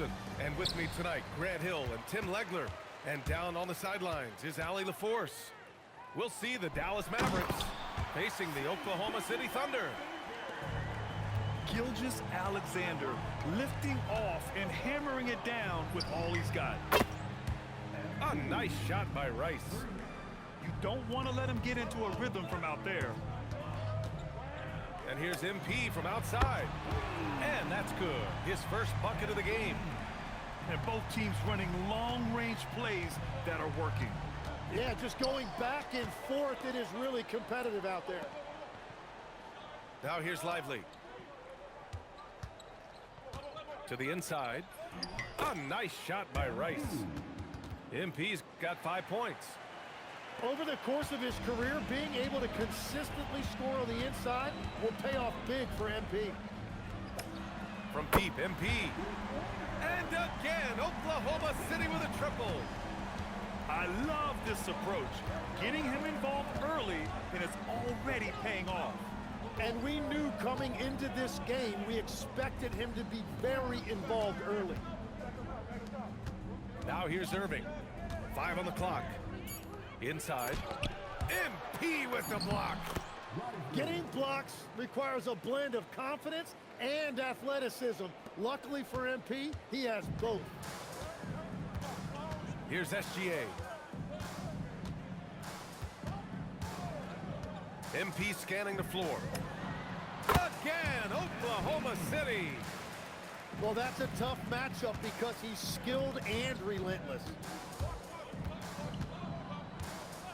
Wilson. And with me tonight, Grant Hill and Tim Legler. And down on the sidelines is Allie LaForce. We'll see the Dallas Mavericks facing the Oklahoma City Thunder. Gilgeous-Alexander lifting off and hammering it down with all he's got. A nice shot by Rice. You don't want to let him get into a rhythm from out there. And here's MP from outside. And that's good. His first bucket of the game. And both teams running long-range plays that are working. Yeah, just going back and forth. It is really competitive out there. Now here's Lively. To the inside. A nice shot by Rice. MP's got 5 points. Over the course of his career, being able to consistently score on the inside will pay off big for MP. From deep, MP. And again, Oklahoma City with a triple. I love this approach. Getting him involved early, and it's already paying off. And we knew coming into this game, we expected him to be very involved early. Now here's Irving. 5 on the clock. Inside. MP with the block. Getting blocks requires a blend of confidence and athleticism. Luckily for MP, he has both. Here's SGA. MP scanning the floor. Again, Oklahoma City. Well, that's a tough matchup because he's skilled and relentless.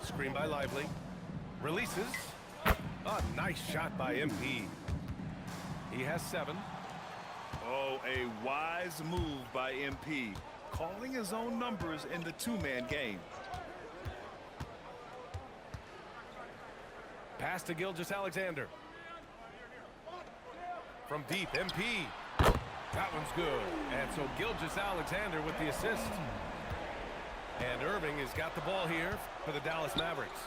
Screen by Lively. Releases. A nice shot by MP. He has 7. Oh, a wise move by MP. Calling his own numbers in the two-man game. Pass to Gilgeous-Alexander. From deep, MP. That one's good. And so Gilgeous-Alexander with the assist. And Irving has got the ball here for the Dallas Mavericks.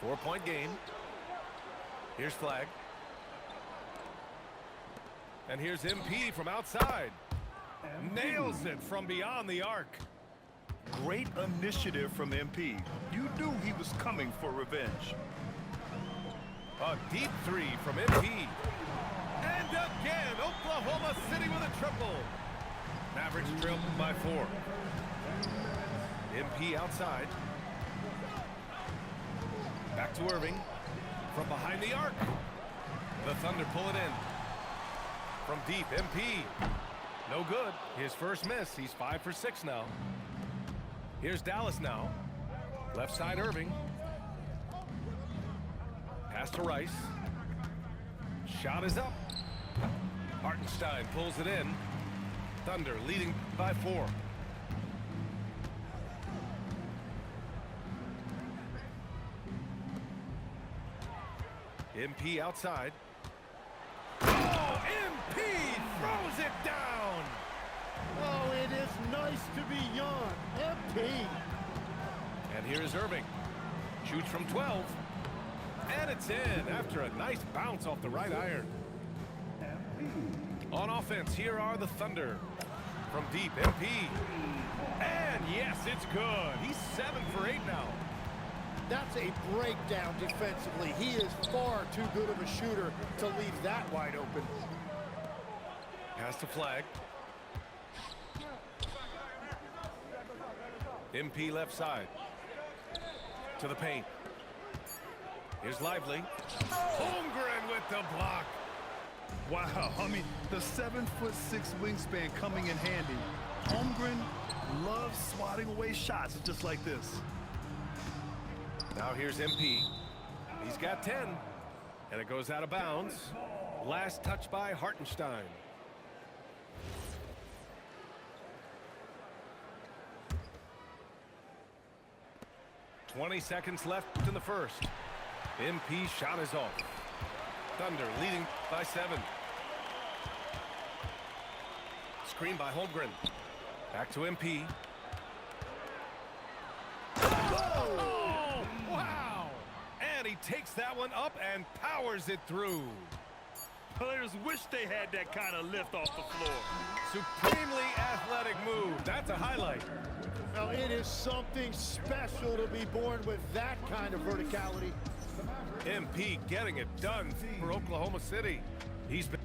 4-point game. Here's Flag. And here's MP from outside. Nails it from beyond the arc. Great initiative from MP. You knew he was coming for revenge. A deep 3 from MP. And again, Oklahoma City with a triple. Mavericks trailed by 4. MP outside. Back to Irving. From behind the arc. The Thunder pull it in. From deep, MP. No good. His first miss. He's 5 for 6 now. Here's Dallas now. Left side, Irving. Pass to Rice. Shot is up. Hartenstein pulls it in. Thunder leading by 4. MP outside. Oh, MP throws it down. Oh, it is nice to be young. MP. And here's Irving. Shoots from 12. And it's in after a nice bounce off the right iron. On offense, here are the Thunder. From deep, MP. And yes, it's good. He's 7 for 8 now. That's a breakdown defensively. He is far too good of a shooter to leave that wide open. Pass to Flag. MP left side. To the paint. Here's Lively. Holmgren with the block. Wow, I mean, the 7'6" wingspan coming in handy. Holmgren loves swatting away shots just like this. Now here's MP. He's got 10. And it goes out of bounds. Last touch by Hartenstein. .20 left in the first. MP shot is off. Thunder leading by 7. Screen by Holmgren. Back to MP. Oh, wow! And he takes that one up and powers it through. Players wish they had that kind of lift off the floor. Supremely athletic. Athletic move. That's a highlight. Now, it is something special to be born with that kind of verticality. MP getting it done for Oklahoma City. He's been...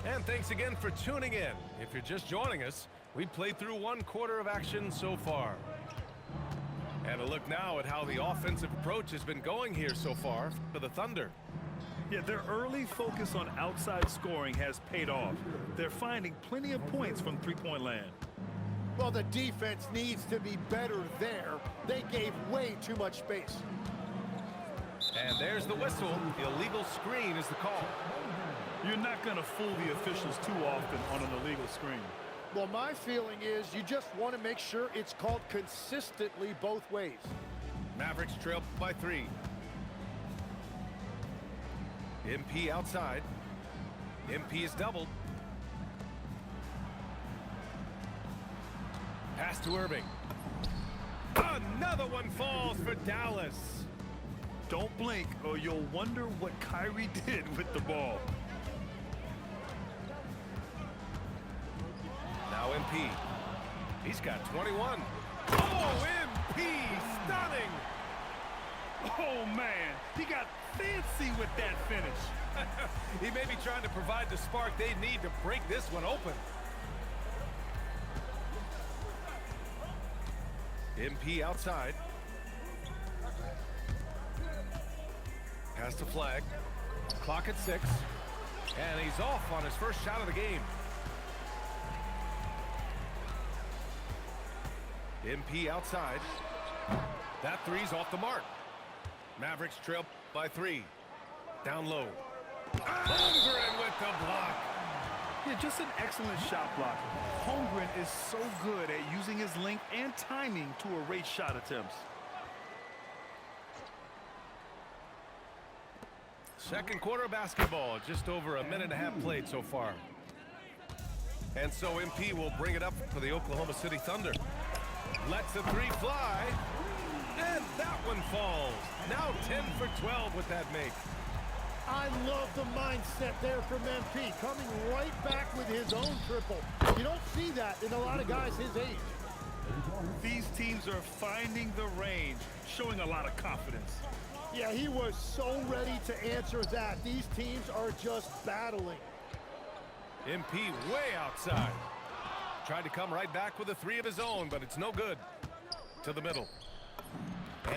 And thanks again for tuning in. If you're just joining us, we played through 1 quarter of action so far. And a look now at how the offensive approach has been going here so far for the Thunder. Yeah, their early focus on outside scoring has paid off. They're finding plenty of points from three-point land. Well, the defense needs to be better there. They gave way too much space. And there's the whistle. The illegal screen is the call. You're not going to fool the officials too often on an illegal screen. Well, my feeling is you just want to make sure it's called consistently both ways. Mavericks trail by 3. MP outside. MP is doubled. Pass to Irving. Another one falls for Dallas. Don't blink or you'll wonder what Kyrie did with the ball. Now MP. He's got 21. Oh, MP! Stunning! Oh, man. He got fancy with that finish. He may be trying to provide the spark they need to break this one open. MP outside. Pass to Flag. Clock at 6. And he's off on his first shot of the game. MP outside. That three's off the mark. Mavericks trail by 3. Down low. Holmgren with the block. Yeah, just an excellent shot blocker. Holmgren is so good at using his length and timing to erase shot attempts. Second quarter basketball, just over a minute and a half played so far. And so MP will bring it up for the Oklahoma City Thunder. Lets the 3 fly. And that one falls. Now 10 for 12 with that make. I love the mindset there from MP, coming right back with his own triple. You don't see that in a lot of guys his age. These teams are finding the range, showing a lot of confidence. Yeah, he was so ready to answer that. These teams are just battling. MP way outside. Tried to come right back with a 3 of his own, but it's no good. To the middle.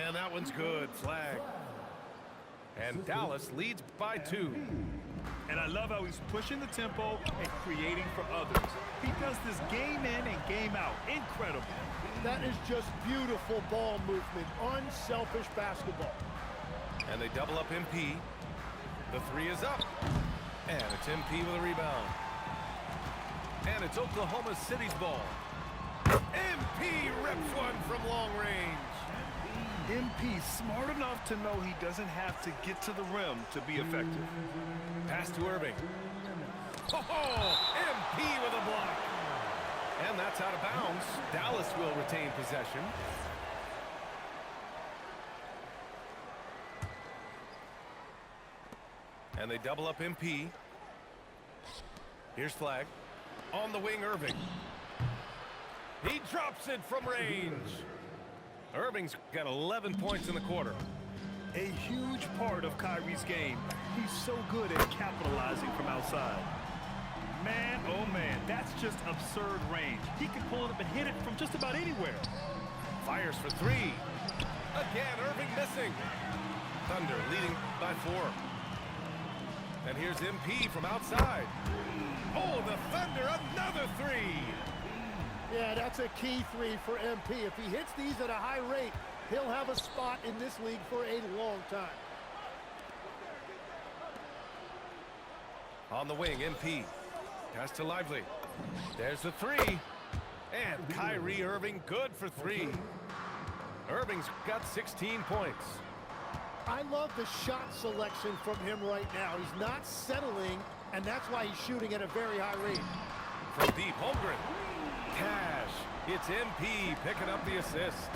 And that one's good. Flag. And Dallas leads by 2. And I love how he's pushing the tempo and creating for others. He does this game in and game out. Incredible. That is just beautiful ball movement. Unselfish basketball. And they double up MP. The 3 is up. And it's MP with a rebound. And it's Oklahoma City's ball. MP rips one from long range. MP smart enough to know he doesn't have to get to the rim to be effective. Pass to Irving. Oh, MP with a block. And that's out of bounds. Dallas will retain possession. And they double up MP. Here's Flag. On the wing, Irving. He drops it from range. Irving's got 11 points in the quarter. A huge part of Kyrie's game. He's so good at capitalizing from outside. Man, oh man, that's just absurd range. He can pull it up and hit it from just about anywhere. Fires for 3. Again, Irving missing. Thunder leading by 4. And here's MP from outside. Oh, the Thunder, another 3. Yeah, that's a key 3 for MP. If he hits these at a high rate, he'll have a spot in this league for a long time. On the wing, MP. Pass to Lively. There's the 3. And Kyrie Irving good for 3. Irving's got 16 points. I love the shot selection from him right now. He's not settling, and that's why he's shooting at a very high rate. From deep, Holmgren. Cash. It's MP picking up the assist.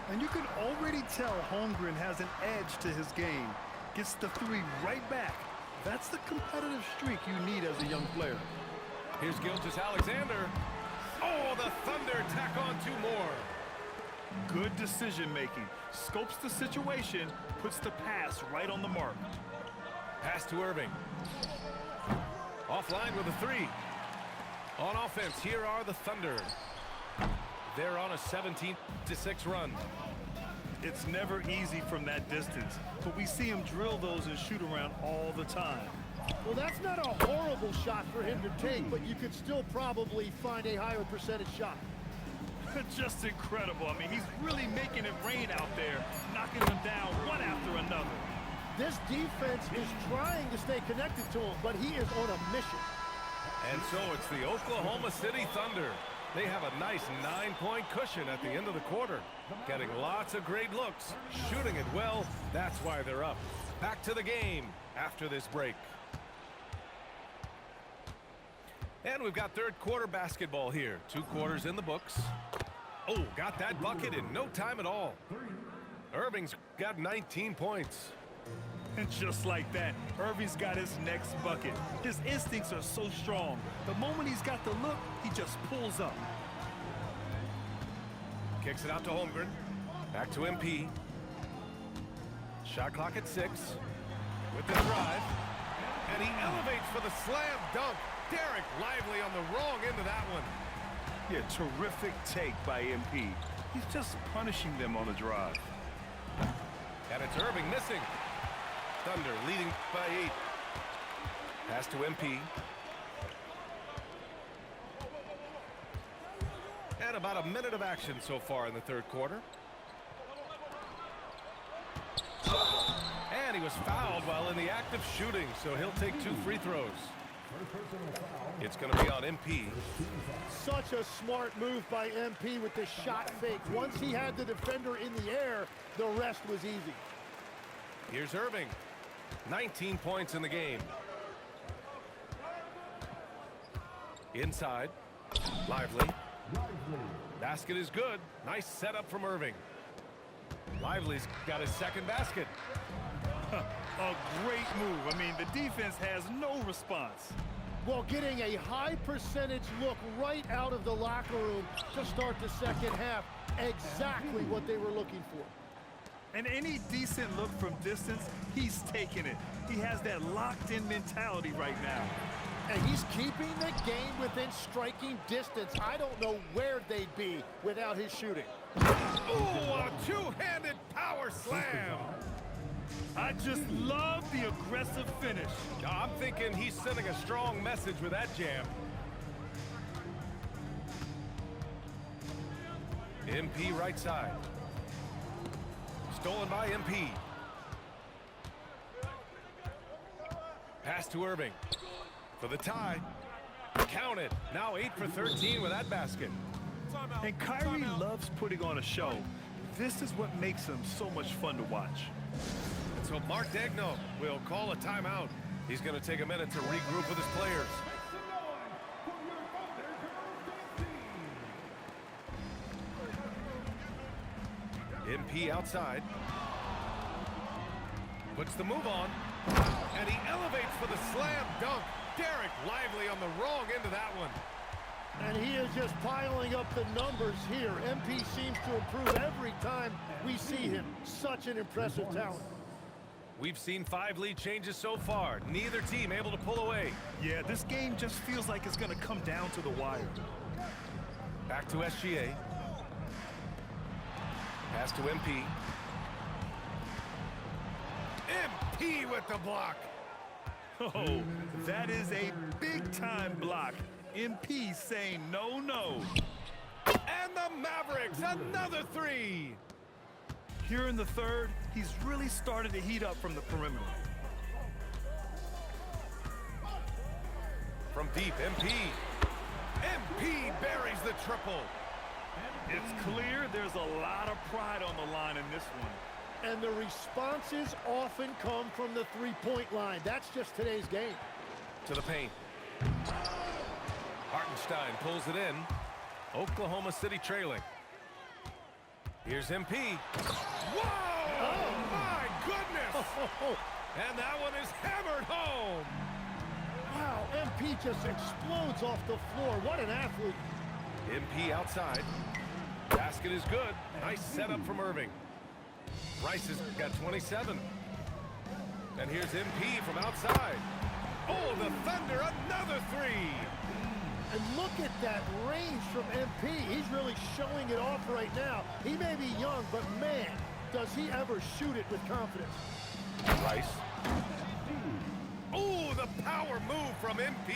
And you can already tell Holmgren has an edge to his game. Gets the 3 right back. That's the competitive streak you need as a young player. Here's Gilgeous-Alexander. Oh, the Thunder tack on 2 more. Good decision-making. Scopes the situation, puts the pass right on the mark. Pass to Irving. Offline with a 3. On offense, here are the Thunder. They're on a 17-6 run. It's never easy from that distance, but we see him drill those and shoot around all the time. Well, that's not a horrible shot for him to take, but you could still probably find a higher percentage shot. Just incredible. I mean, he's really making it rain out there, knocking them down one after another. This defense is trying to stay connected to him, but he is on a mission. And so it's the Oklahoma City Thunder. They have a nice 9-point cushion at the end of the quarter. Getting lots of great looks, shooting it well. That's why they're up. Back to the game after this break. And we've got third quarter basketball here. 2 quarters in the books. Oh, got that bucket in no time at all. Irving's got 19 points. And just like that, Irving's got his next bucket. His instincts are so strong. The moment he's got the look, he just pulls up. Kicks it out to Holmgren. Back to MP. Shot clock at 6. With the drive. And he elevates for the slam dunk. Derek Lively on the wrong end of that one. Yeah, terrific take by MP. He's just punishing them on the drive. And it's Irving missing. Thunder leading by 8. Pass to MP. And about a minute of action so far in the third quarter. And he was fouled while in the act of shooting, so he'll take 2 free throws. It's going to be on MP. Such a smart move by MP with the shot fake. Once he had the defender in the air, the rest was easy. Here's Irving. 19 points in the game. Inside. Lively. Basket is good. Nice setup from Irving. Lively's got his second basket. A great move. I mean, the defense has no response. Well, getting a high percentage look right out of the locker room to start the second half. Exactly what they were looking for. And any decent look from distance, he's taking it. He has that locked-in mentality right now. And he's keeping the game within striking distance. I don't know where they'd be without his shooting. Ooh, a 2-handed power slam. I just love the aggressive finish. I'm thinking he's sending a strong message with that jam. MP right side. Stolen by MP. Pass to Irving. For the tie. Count it. Now 8 for 13 with that basket. And Kyrie loves putting on a show. This is what makes him so much fun to watch. So Mark Daigneault will call a timeout. He's going to take a minute to regroup with his players. MP outside. Puts the move on. And he elevates for the slam dunk. Derek Lively on the wrong end of that one. And he is just piling up the numbers here. MP seems to improve every time we see him. Such an impressive talent. We've seen 5 lead changes so far. Neither team able to pull away. Yeah, this game just feels like it's going to come down to the wire. Back to SGA. Pass to MP. MP with the block. Oh, that is a big-time block. MP saying no, no. And the Mavericks, another 3. Here in the third, he's really started to heat up from the perimeter. From deep, MP. MP buries the triple. It's clear there's a lot of pride on the line in this one. And the responses often come from the three-point line. That's just today's game. To the paint. Hartenstein pulls it in. Oklahoma City trailing. Here's MP. Whoa! Oh, my goodness! And that one is hammered home. MP just explodes off the floor. What an athlete. MP outside. Basket is good. Nice setup from Irving. Rice has got 27. And here's MP from outside. Oh, the Thunder, another three. And look at that range from MP. He's really showing it off right now. He may be young, but man, does he ever shoot it with confidence. Rice. Oh, the power move from MP.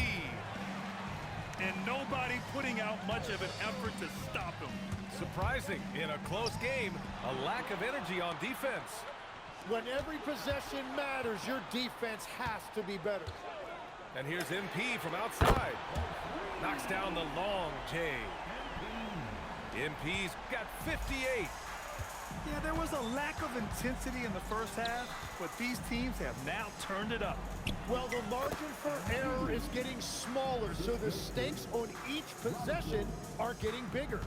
And nobody putting out much of an effort to stop him. Surprising, in a close game, a lack of energy on defense. When every possession matters, your defense has to be better. And here's MP from outside. Knocks down the long J. MP's got 58. Yeah, there was a lack of intensity in the first half, but these teams have now turned it up. Well, the margin for error is getting smaller, so the stakes on each possession are getting bigger.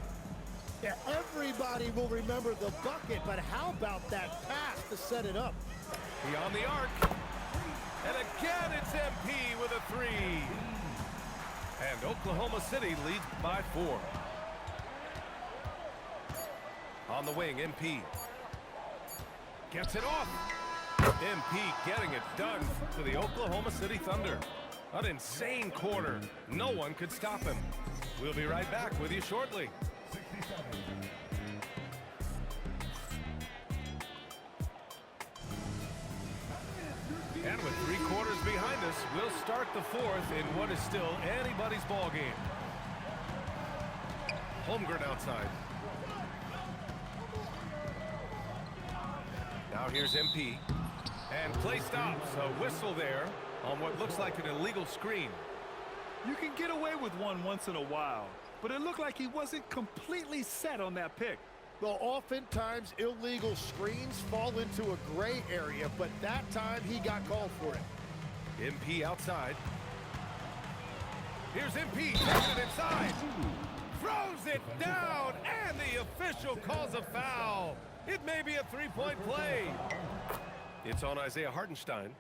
Yeah, everybody will remember the bucket, but how about that pass to set it up? Beyond the arc. And again, it's MP with a three. And Oklahoma City leads by 4. On the wing, MP. Gets it off. MP getting it done for the Oklahoma City Thunder. An insane quarter. No one could stop him. We'll be right back with you shortly. And with 3 quarters behind us, we'll start the 4th in what is still anybody's ball game. Holmgren outside. Now here's MP. And play stops. A whistle there on what looks like an illegal screen. You can get away with one once in a while, but it looked like he wasn't completely set on that pick. Well, oftentimes illegal screens fall into a gray area, but that time he got called for it. MP outside. Here's MP, takes it inside. Throws it down, and the official calls a foul. It may be a 3-point play. It's on Isaiah Hartenstein.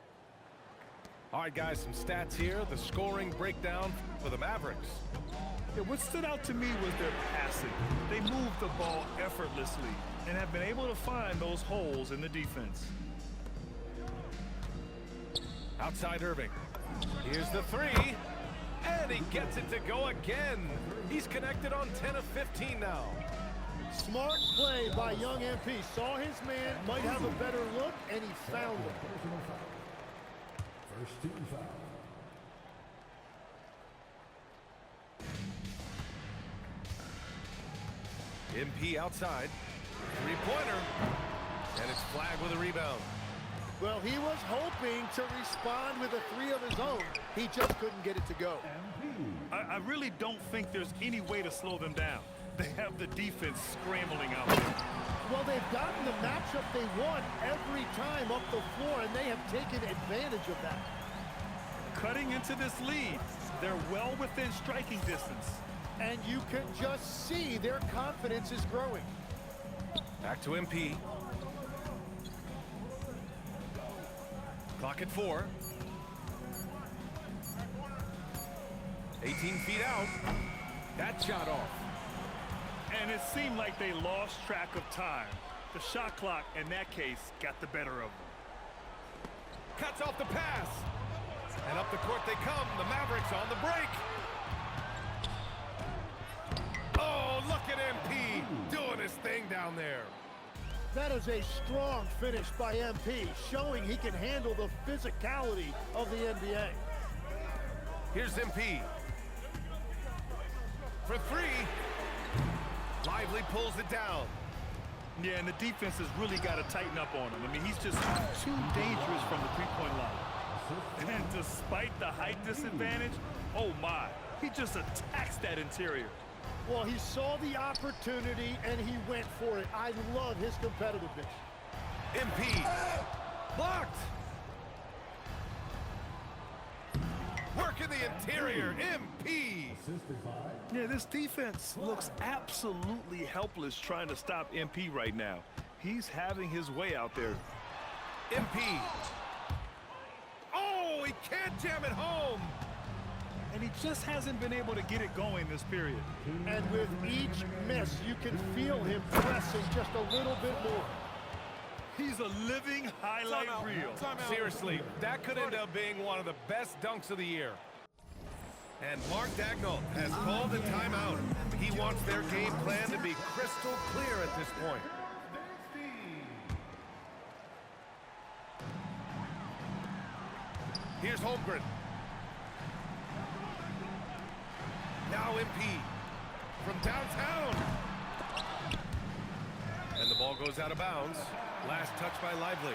All right, guys, some stats here. The scoring breakdown for the Mavericks. Yeah, what stood out to me was their passing. They moved the ball effortlessly and have been able to find those holes in the defense. Outside Irving. Here's the three. And he gets it to go again. He's connected on 10 of 15 now. Smart play by young MP. Saw his man, might have a better look, and he found him. First team foul. MP outside. Three-pointer. And it's flagged with a rebound. Well, he was hoping to respond with a three of his own. He just couldn't get it to go. I really don't think there's any way to slow them down. They have the defense scrambling out there. Well, they've gotten the matchup they want every time up the floor, and they have taken advantage of that. Cutting into this lead, they're well within striking distance. And you can just see their confidence is growing. Back to MP. Clock at 4. 18 feet out. That shot off. And it seemed like they lost track of time. The shot clock, in that case, got the better of them. Cuts off the pass. And up the court they come. The Mavericks on the break. Oh, look at MP doing his thing down there. That is a strong finish by MP, showing he can handle the physicality of the NBA. Here's MP. For three. Lively pulls it down. Yeah, and the defense has really got to tighten up on him. I mean, he's just too dangerous from the three-point line. And despite the height disadvantage, oh my, he just attacks that interior. Well, he saw the opportunity and he went for it. I love his competitiveness. MP. Blocked. Work in the interior. MP. Yeah, this defense looks absolutely helpless trying to stop MP right now. He's having his way out there. MP. Oh, he can't jam it home. and he just hasn't been able to get it going this period. And with each miss, you can feel him pressing just a little bit more. He's a living highlight reel. Seriously, that could end up being one of the best dunks of the year. And Mark Dagnall has called a timeout. He wants their game plan to be crystal clear at this point. Here's Holmgren. Now MP from downtown. And the ball goes out of bounds. Last touch by Lively.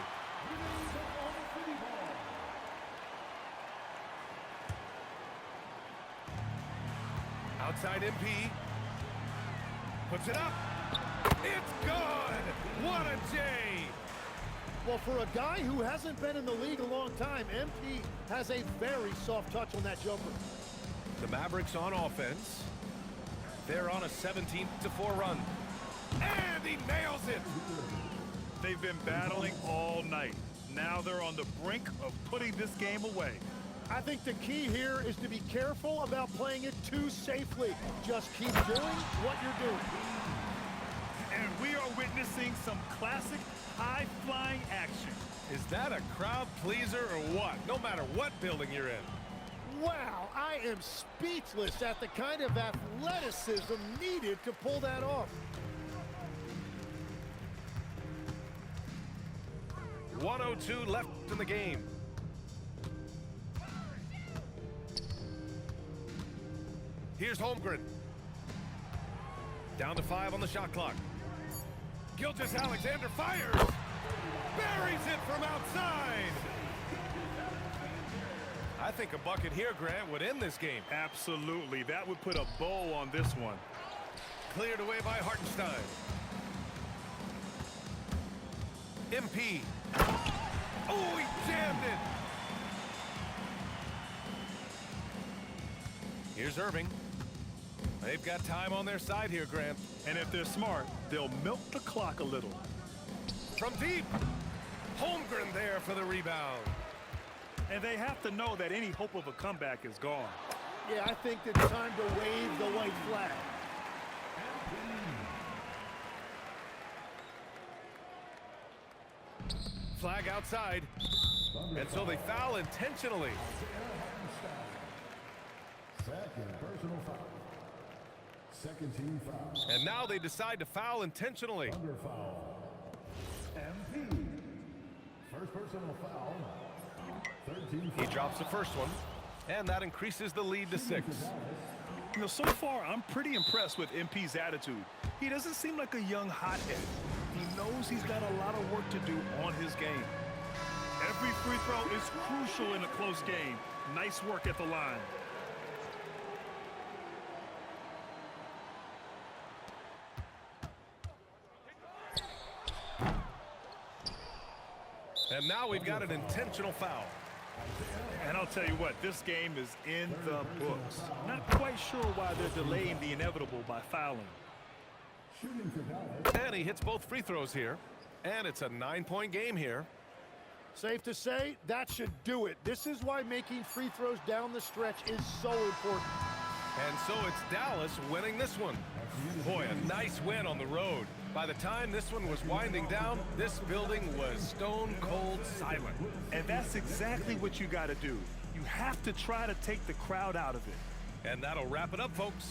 Outside MP. Puts it up. It's good. What a J. Well, for a guy who hasn't been in the league a long time, MP has a very soft touch on that jumper. The Mavericks on offense. They're on a 17-4 run. And he nails it. They've been battling all night. Now they're on the brink of putting this game away. I think the key here is to be careful about playing it too safely. Just keep doing what you're doing. And we are witnessing some classic high-flying action. Is that a crowd pleaser or what? No matter what building you're in. Wow, I am speechless at the kind of athleticism needed to pull that off. .102 left in the game. Here's Holmgren. Down to 5 on the shot clock. Gilgeous-Alexander fires. Buries it from outside. I think a bucket here, Grant, would end this game. Absolutely. That would put a bow on this one. Cleared away by Hartenstein. MP. Oh, he jammed it. Here's Irving. They've got time on their side here, Grant. And if they're smart, they'll milk the clock a little. From deep. Holmgren there for the rebound. And they have to know that any hope of a comeback is gone. Yeah, I think it's time to wave the white flag. Flag outside. And so they foul intentionally. Second personal foul. Second team foul. And now they decide to foul intentionally. Under foul. MP. First personal foul. Third team foul. He drops the first one. And that increases the lead to 6. You know, so far, I'm pretty impressed with MP's attitude. He doesn't seem like a young hothead. He knows he's got a lot of work to do on his game. Every free throw is crucial in a close game. Nice work at the line. And now we've got an intentional foul. And I'll tell you what, this game is in the books. Not quite sure why they're delaying the inevitable by fouling. Shooting for Dallas. And he hits both free throws here. And it's a 9-point game here. Safe to say, that should do it. This is why making free throws down the stretch is so important. And so it's Dallas winning this one. Boy, a nice win on the road. By the time this one was winding down, this building was stone cold silent. And that's exactly what you got to do. You have to try to take the crowd out of it. And that'll wrap it up, folks.